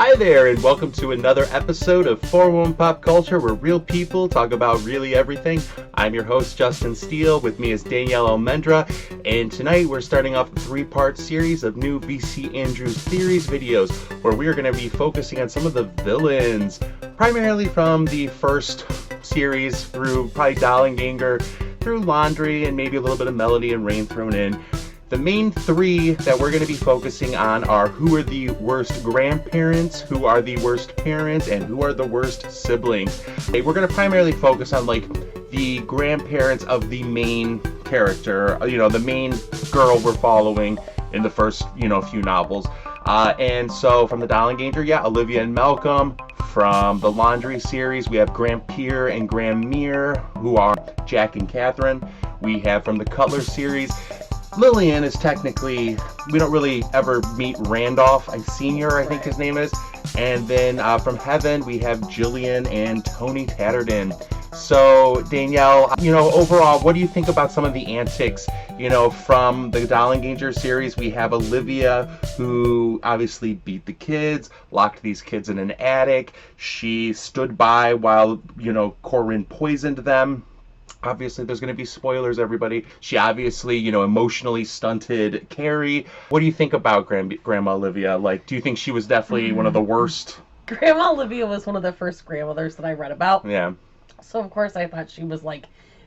Hi there, and welcome to another episode of 411 Pop Culture, where real people talk about really everything. I'm your host, Justin Steele. With me is Danielle Almendra, and tonight we're starting off a three-part series of new VC Andrews Theories videos, where we are going to be focusing on some of the villains, primarily from the first series through probably Dollanganger, through Laundry, and maybe a little bit of Melody and Rain thrown in. The main three that we're going to be focusing on are who are the worst grandparents, who are the worst parents, and who are the worst siblings. We're going to primarily focus on like the grandparents of the main character, the main girl we're following in the first, few novels. And so from the Dollanganger, Olivia and Malcolm. From the Laundry series, we have Graham Pierre and Graham Muir, who are Jack and Catherine. We have from the Cutler series, Lillian is technically, we don't really ever meet Randolph Senior, I think his name is. And then from Heaven, we have Jillian and Tony Tatterton. So, Danielle, overall, what do you think about some of the antics? From the Dollanganger series, we have Olivia, who obviously beat the kids, locked these kids in an attic. She stood by while, Corinne poisoned them. Obviously, there's going to be spoilers, everybody. She obviously, emotionally stunted Carrie. What do you think about Grandma Olivia? Do you think she was definitely one of the worst? Grandma Olivia was one of the first grandmothers that I read about. Yeah. So, of course, I thought she was,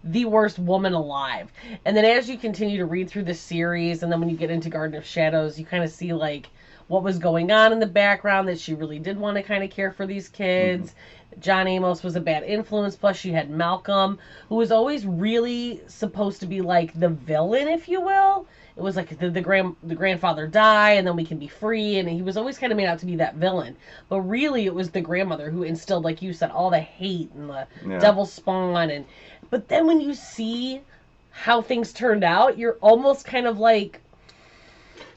the worst woman alive. And then as you continue to read through the series, and then when you get into Garden of Shadows, you kind of see, what was going on in the background, that she really did want to kind of care for these kids. Mm-hmm. John Amos was a bad influence, plus she had Malcolm, who was always really supposed to be the villain, if you will. It was the grandfather die, and then we can be free, and he was always kind of made out to be that villain. But really, it was the grandmother who instilled, like you said, all the hate and the devil spawn. But then when you see how things turned out, you're almost kind of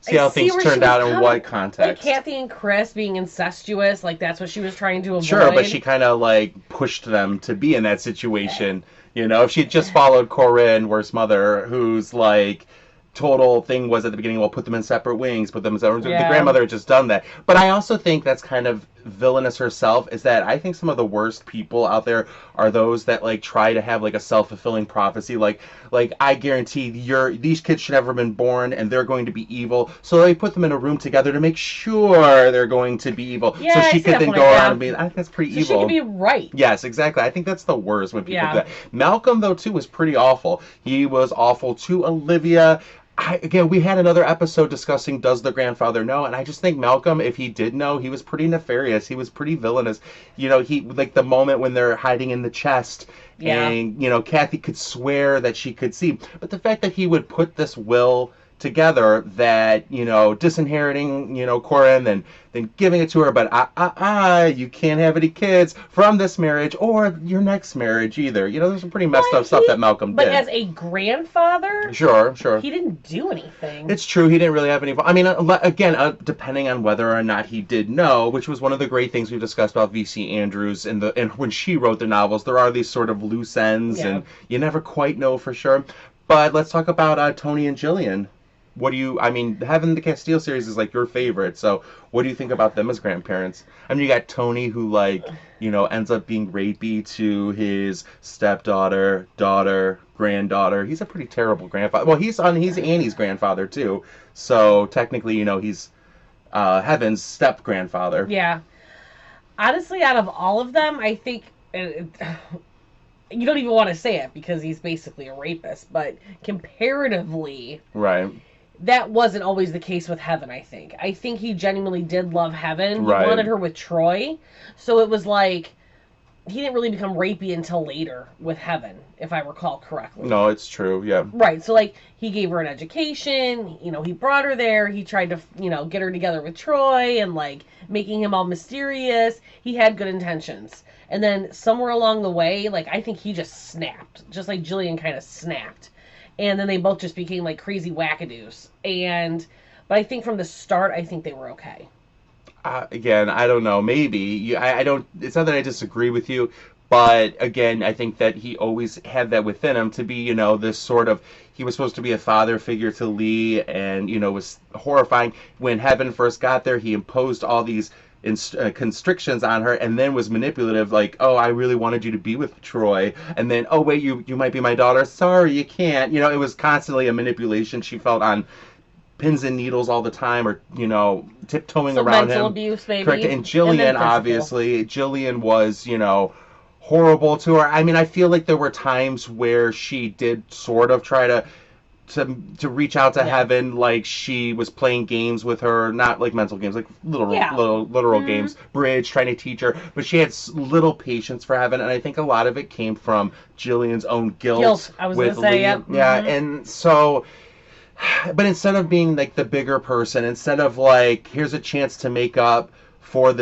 see how things turned out in what context. Kathy and Chris being incestuous, that's what she was trying to avoid. Sure, but she kind of pushed them to be in that situation. If she had just followed Corinne, worst mother, who's total thing was at the beginning, put them in separate wings, put them in separate... The grandmother had just done that. But I also think that's kind of villainous herself, is that I think some of the worst people out there are those that try to have a self-fulfilling prophecy, I guarantee these kids should never have been born and they're going to be evil, so they put them in a room together to make sure they're going to be evil, so she could then go around and be, I think that's pretty evil. She could be right. Yes, exactly. I think that's the worst when people do that. Malcolm, though, too, was pretty awful. He was awful to Olivia. Again, we had another episode discussing Does the Grandfather Know? And I just think Malcolm, if he did know, he was pretty nefarious. He was pretty villainous. He, the moment when they're hiding in the chest and, Kathy could swear that she could see. But the fact that he would put this will together that, disinheriting, Corinne, then giving it to her, but you can't have any kids from this marriage or your next marriage either. There's some pretty messed up stuff that Malcolm did. But as a grandfather, sure, he didn't do anything. It's true, he didn't really have any. I mean, again, depending on whether or not he did know, which was one of the great things we've discussed about V.C. Andrews and when she wrote the novels, there are these sort of loose ends, and you never quite know for sure. But let's talk about Tony and Jillian. Having the Castile series is your favorite, so what do you think about them as grandparents? You got Tony who ends up being rapey to his stepdaughter, daughter, granddaughter. He's a pretty terrible grandfather. Well, he's Annie's grandfather too, so technically, he's Heaven's step-grandfather. Yeah. Honestly, out of all of them, I think... you don't even want to say it because he's basically a rapist, but comparatively... Right. That wasn't always the case with Heaven, I think. I think he genuinely did love Heaven. Right. He wanted her with Troy. So it was he didn't really become rapey until later with Heaven, if I recall correctly. No, it's true, yeah. Right, so he gave her an education, he brought her there, he tried to, get her together with Troy and making him all mysterious. He had good intentions. And then somewhere along the way, I think he just snapped, just like Jillian kind of snapped. And then they both just became crazy wackadoos. But I think from the start, I think they were okay. Again, I don't know. Maybe. I don't. It's not that I disagree with you, but again, I think that he always had that within him to be, this sort of. He was supposed to be a father figure to Lee, and was horrifying when Heaven first got there. He imposed all these constrictions on her, and then was manipulative, like, oh, I really wanted you to be with Troy, and then, oh wait, you might be my daughter, sorry, you can't. It was constantly a manipulation she felt on pins and needles all the time, or tiptoeing around mental him. abuse, maybe. Correct. And Jillian, obviously, Jillian was horrible to her. I mean, I feel like there were times where she did sort of try to reach out to Heaven, like she was playing games with her, not like mental games, like literal games, bridge, trying to teach her, but she had little patience for Heaven, and I think a lot of it came from Jillian's own guilt I was with gonna say, Liam. Yeah, and so, but instead of being like the bigger person, instead of like, here's a chance to make up for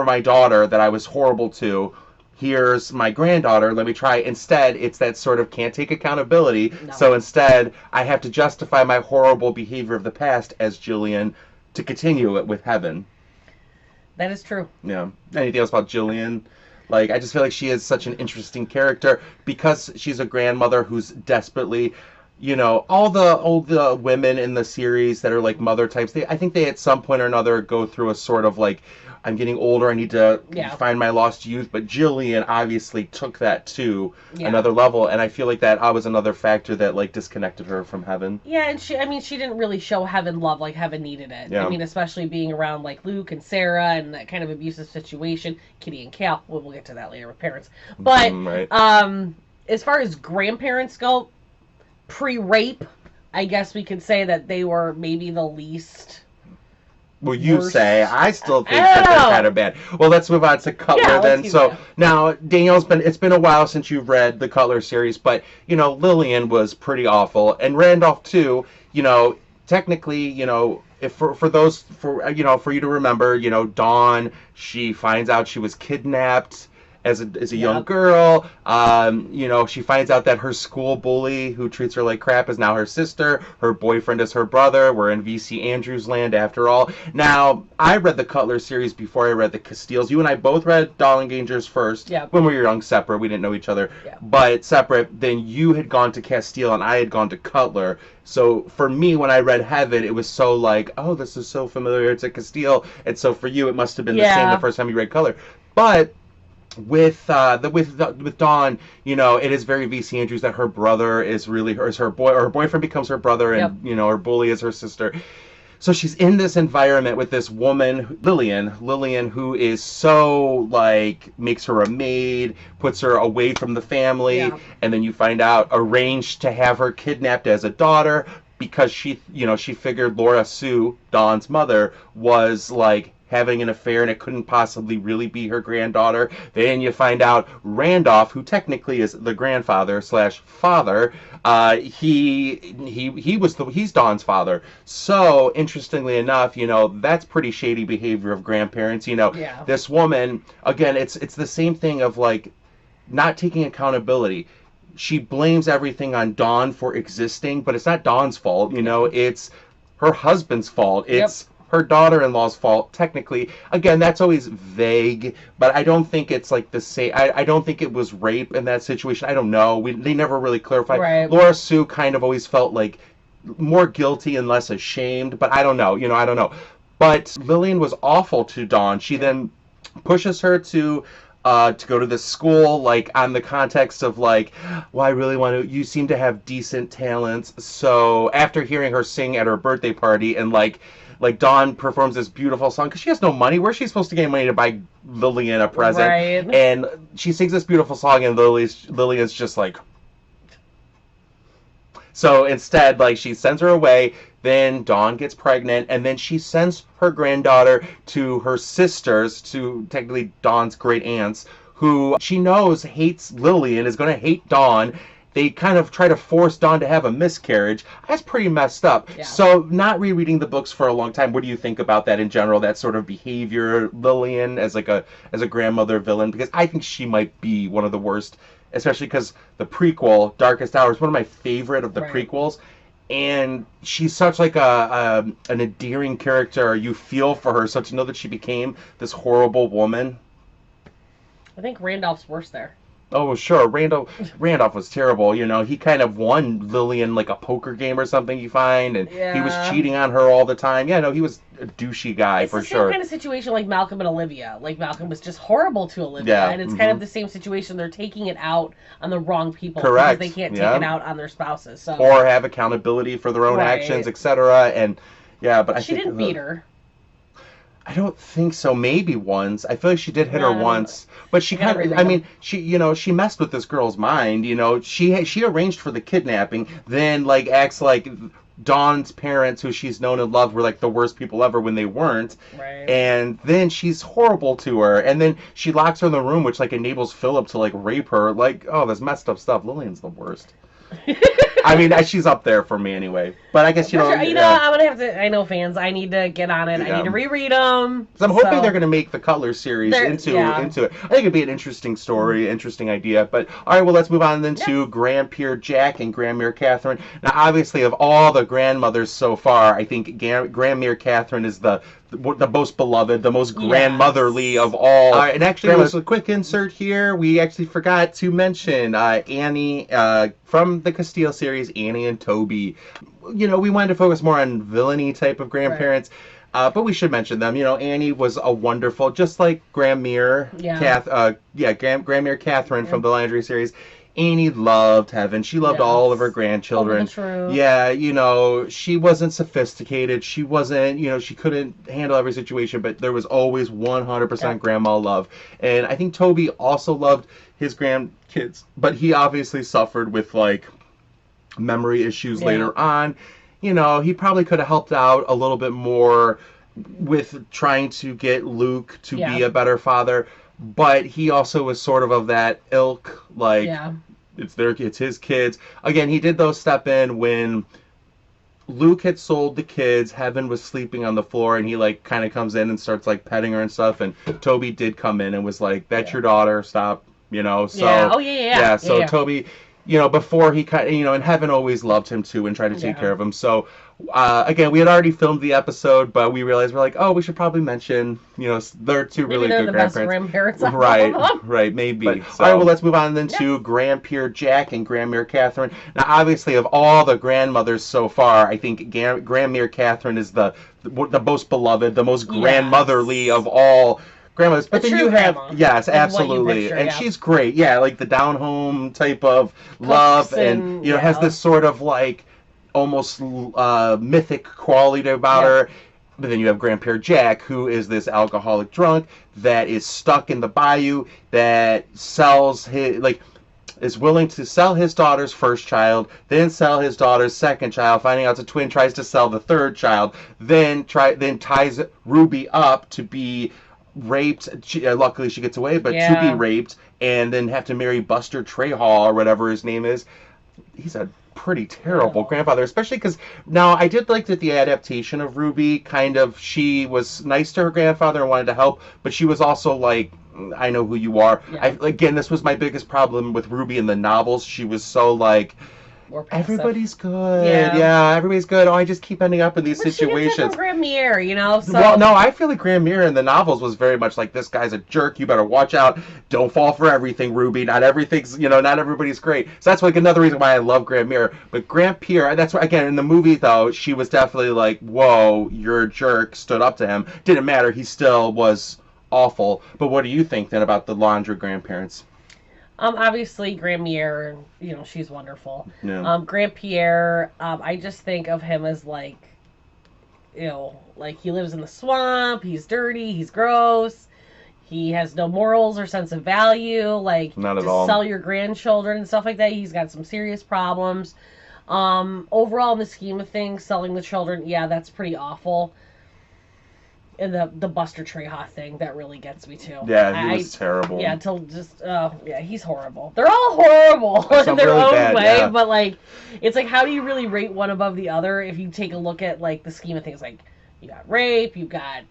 my daughter that I was horrible to, here's my granddaughter, let me try. Instead, it's that sort of can't take accountability. No. So instead, I have to justify my horrible behavior of the past as Jillian to continue it with Heaven. That is true. Yeah. Anything else about Jillian? Like, I just feel like she is such an interesting character because she's a grandmother who's desperately, all the women in the series that are like mother types, I think they at some point or another go through a sort of like, I'm getting older, I need to find my lost youth. But Jillian obviously took that to another level, and I feel like that was another factor that like disconnected her from Heaven. Yeah, and she didn't really show Heaven love like Heaven needed it. Yeah. I mean, especially being around like Luke and Sarah and that kind of abusive situation. Kitty and Cal, we'll get to that later with parents. But as far as grandparents go, pre-rape, I guess we could say that they were maybe the least. Well, you say. I still think that they're kind of bad. Well, let's move on to Cutler then. So now, Danielle's it's been a while since you've read the Cutler series, but Lillian was pretty awful, and Randolph too. Technically, if for you to remember, Dawn, she finds out she was kidnapped as a young girl. She finds out that her school bully who treats her like crap is now her sister. Her boyfriend is her brother. We're in V.C. Andrews land after all. Now, I read the Cutler series before I read the Castiles. You and I both read Dollangangers first. Yeah. When we were young, separate. We didn't know each other. Yeah. But separate. Then you had gone to Castile and I had gone to Cutler. So for me, when I read Heaven, it was so like, oh, this is so familiar to Castile. And so for you, it must have been the same the first time you read Cutler. But with Dawn, it is very V.C. Andrews that her brother is really her boyfriend becomes her brother, and her bully is her sister. So she's in this environment with this woman, Lillian, who is so like makes her a maid, puts her away from the family, and then you find out arranged to have her kidnapped as a daughter because she figured Laura Sue, Dawn's mother, was like having an affair and it couldn't possibly really be her granddaughter. Then you find out Randolph, who technically is the grandfather / father, he's Dawn's father. So interestingly enough, that's pretty shady behavior of grandparents. This woman, again, it's the same thing of like not taking accountability. She blames everything on Dawn for existing, but it's not Dawn's fault. It's her husband's fault. It's her daughter-in-law's fault, technically. Again, that's always vague, but I don't think it's like the same. I don't think it was rape in that situation. I don't know. They never really clarified. Right. Laura Sue kind of always felt like more guilty and less ashamed, but I don't know. I don't know. But Lillian was awful to Dawn. She then pushes her to go to this school, like on the context of like, well, I really want to. You seem to have decent talents. So after hearing her sing at her birthday party and like Dawn performs this beautiful song because she has no money. Where's she supposed to get money to buy Lillian a present? Right. And she sings this beautiful song, and Lillian's just like. So instead, like, she sends her away. Then Dawn gets pregnant, and then she sends her granddaughter to her sisters, to technically Dawn's great aunts, who she knows hates Lillian, is going to hate Dawn. They kind of try to force Dawn to have a miscarriage. That's pretty messed up. Yeah. So not rereading the books for a long time, what do you think about that in general, that sort of behavior, Lillian as a grandmother villain? Because I think she might be one of the worst, especially because the prequel, Darkest Hour, is one of my favorite of the prequels. And she's such like an endearing character. You feel for her, so to know that she became this horrible woman. I think Randolph's worse there. Oh, sure. Randolph was terrible. You know, he kind of won Lillian like a poker game or something, you find, and he was Yeah. cheating on her all the time. Yeah, no, he was a douchey guy It's for the same sure. kind of situation like Malcolm and Olivia. Like Malcolm was just horrible to Olivia, Yeah, and it's kind of the same situation. They're taking it out on the wrong people Correct. because they can't take Yeah. it out on their spouses. So Or have accountability for their own Right. actions, etc. And yeah, but I she think didn't beat her. I don't think so. Maybe once. I feel like she did hit No, I her don't once, but she I gotta kind of. reread I mean, them. she messed with this girl's mind. You know, she arranged for the kidnapping, then like acts like Dawn's parents, who she's known and loved, were like the worst people ever when they weren't. Right. And then she's horrible to her, and then she locks her in the room, which like enables Philip to like rape her. Like, oh, this messed up stuff. Lillian's the worst. I mean, she's up there for me anyway. But I guess For sure. You know, yeah. I'm gonna have to. I know fans. I need to get on it. I Yeah. need to reread them. So I'm hoping they're going to make the Cutler series into yeah. it. I think it'd be an interesting story, interesting idea. But all right, well, let's move on then to Grandpere Jack and Grandmere Catherine. Now, obviously, of all the grandmothers so far, I think Grandmere Catherine is the most beloved, the most grandmotherly of all. And actually, there's a quick insert here. We actually forgot to mention Annie from the Castile series, Annie and Toby. You know, we wanted to focus more on villainy type of grandparents. Right. But we should mention them. You know, Annie was a wonderful, just like Grandmere, Grandmere Catherine from the Laundry series. Annie loved heaven. She loved all of her grandchildren. Yeah, you know, she wasn't sophisticated. She wasn't, you know, she couldn't handle every situation, but there was always 100% grandma love. And I think Toby also loved his grandkids, but he obviously suffered with, like, memory issues later on. You know, he probably could have helped out a little bit more with trying to get Luke to be a better father, but he also was sort of that ilk, like it's his kids. Again, he did those step in when Luke had sold the kids, Heaven was sleeping on the floor, and he like kind of comes in and starts like petting her and stuff, and Toby did come in and was like, that's your daughter, stop, you know. So Toby, you know, before he kind of, you know, and Heaven always loved him too and tried to take care of him. So, again, we had already filmed the episode, but we realized we're like, oh, we should probably mention, you know, they're two really good grandparents. Right, maybe. But, all right, well, let's move on then to Grandpere Jack and Grandmere Catherine. Now, obviously, of all the grandmothers so far, I think Grandmere Catherine is the most beloved, the most grandmotherly of all grandmothers. But then you have absolutely, and she's great. Yeah, like the down home type of love, and you know, has this sort of like almost mythic quality about her. But then you have Grandpere Jack, who is this alcoholic drunk that is stuck in the bayou, that sells his, like, is willing to sell his daughter's first child, then sell his daughter's second child, finding out it's a twin, tries to sell the third child, then ties Ruby up to be raped. Luckily she gets away, but to be raped, and then have to marry Buster Trehall or whatever his name is. He's a pretty terrible grandfather, especially because now I did like that the adaptation of Ruby kind of, she was nice to her grandfather and wanted to help, but she was also like, I know who you are. Again, this was my biggest problem with Ruby in the novels. She was so like, everybody's good. Everybody's good. Oh, I just keep ending up in these situations. She gets it from Grandmere, you know. So. Well, no, I feel like Grandmere in the novels was very much like, this guy's a jerk. You better watch out. Don't fall for everything, Ruby. Not everything's, you know, not everybody's great. So that's like another reason why I love Grandmere. But Grandpere, that's why, again, in the movie though, she was definitely like, whoa, you're a jerk. Stood up to him. Didn't matter. He still was awful. But what do you think then about the Laundra grandparents? Obviously, Grandmere, you know, she's wonderful. Grandpere, I just think of him as like, you know, like he lives in the swamp, he's dirty, he's gross, he has no morals or sense of value, like, not at to all. Sell your grandchildren and stuff like that. He's got some serious problems. Overall, in the scheme of things, selling the children, that's pretty awful. And the Buster Trehall thing, that really gets me too. Yeah, he was terrible. Yeah, he's horrible. They're all horrible in their own way, but like, it's like, how do you really rate one above the other if you take a look at like the scheme of things? Like, you got rape, you've got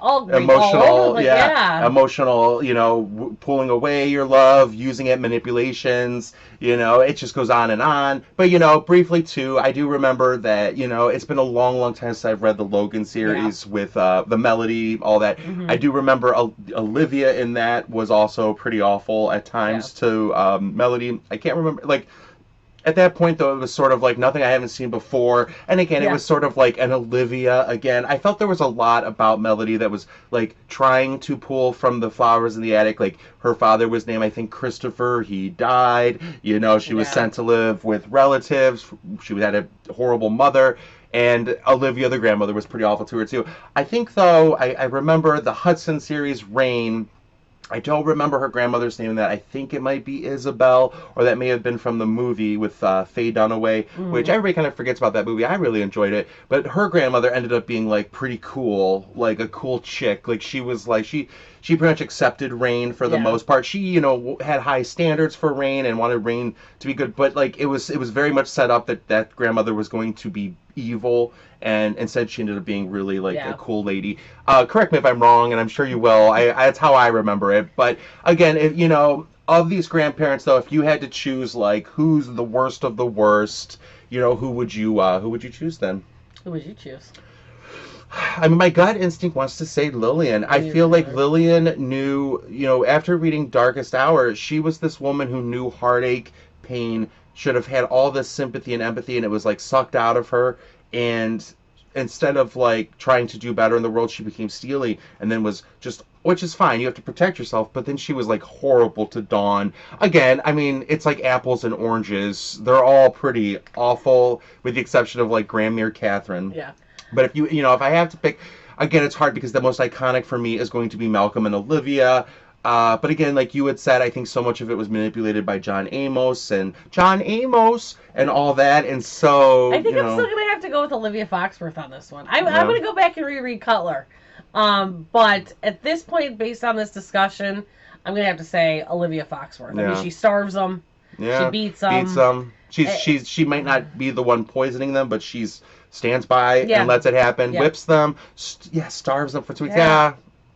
all emotional, over, emotional, pulling away your love, using it, manipulations, it just goes on and on. But, briefly too, I do remember that, it's been a long, long time since I've read the Logan series with the Melody, all that. I do remember Olivia in that was also pretty awful at times to Melody. I can't remember, like, at that point, though, it was sort of like nothing I haven't seen before. And again, it was sort of like an Olivia again. I felt there was a lot about Melody that was like trying to pull from the flowers in the attic. Like her father was named, I think, Christopher. He died. She was sent to live with relatives. She had a horrible mother. And Olivia, the grandmother, was pretty awful to her, too. I think, though, I remember the Hudson series, Rain. I don't remember her grandmother's name in that. I think it might be Isabel, or that may have been from the movie with Faye Dunaway, which everybody kind of forgets about that movie. I really enjoyed it. But her grandmother ended up being, like, pretty cool, like a cool chick. Like, she was, like, she pretty much accepted Rain for the most part. She, had high standards for Rain and wanted Rain to be good. But, like, it was very much set up that grandmother was going to be evil, and instead she ended up being really like a cool lady. Correct me if I'm wrong, and I'm sure you will. That's how I remember it. But again, if of these grandparents, though, if you had to choose like who's the worst of the worst, who would you choose then? Who would you choose? I mean, my gut instinct wants to say Lillian. I feel like Lillian knew, after reading Darkest Hour, she was this woman who knew heartache, pain, should have had all this sympathy and empathy, and it was like sucked out of her. And instead of like trying to do better in the world, she became steely, and then was just, which is fine, you have to protect yourself, but then she was like horrible to Dawn. Again, I mean, it's like apples and oranges. They're all pretty awful, with the exception of like Grandmere Catherine. Yeah. But if I have to pick, again, it's hard because the most iconic for me is going to be Malcolm and Olivia. But again, like you had said, I think so much of it was manipulated by John Amos and all that. And so I think I'm still going to have to go with Olivia Foxworth on this one. I'm going to go back and reread Cutler. But at this point, based on this discussion, I'm going to have to say Olivia Foxworth. I mean, she starves them. Yeah. She beats them. She might not be the one poisoning them, but stands by and lets it happen. Whips them. Starves them for 2 weeks.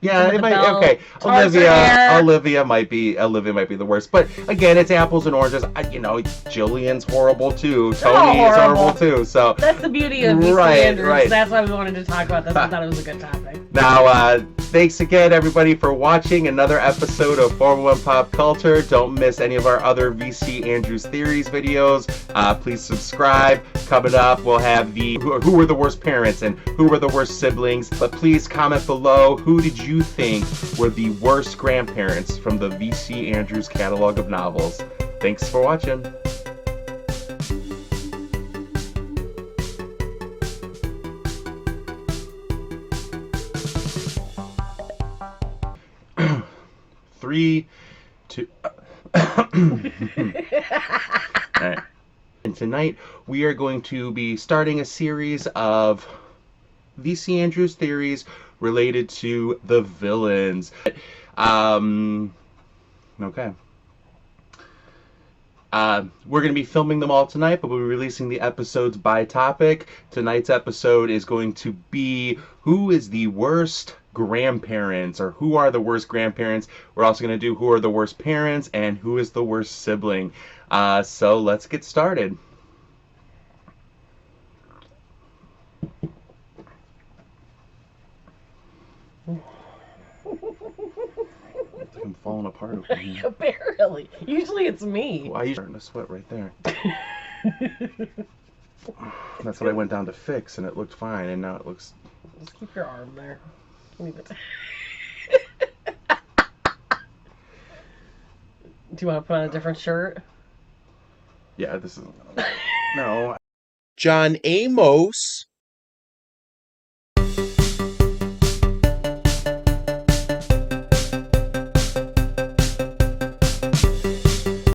Yeah, it might. Okay, Olivia might be the worst. But again, it's apples and oranges. Jillian's horrible too. Tony is horrible too. So that's the beauty of East Andrews. Right. That's why we wanted to talk about this. I thought it was a good topic. Now, thanks again, everybody, for watching another episode of 411 Pop Culture. Don't miss any of our other VC Andrews Theories videos. Please subscribe. Coming up, we'll have who were the worst parents and who were the worst siblings. But please comment below, who did you think were the worst grandparents from the VC Andrews catalog of novels? Thanks for watching. Three, two. All right. And tonight we are going to be starting a series of VC Andrews theories related to the villains. Okay. We're going to be filming them all tonight, but we'll be releasing the episodes by topic. Tonight's episode is going to be who is the worst grandparents, or who are the worst grandparents. We're also going to do who are the worst parents and who is the worst sibling. So let's get started. I'm falling apart over here. Apparently. Usually it's me. Why are you starting to sweat right there? That's what I went down to fix, and it looked fine, and now it looks... Just keep your arm there. Leave it. Do you want to put on a different shirt? Yeah, this isn't gonna work. No. John Amos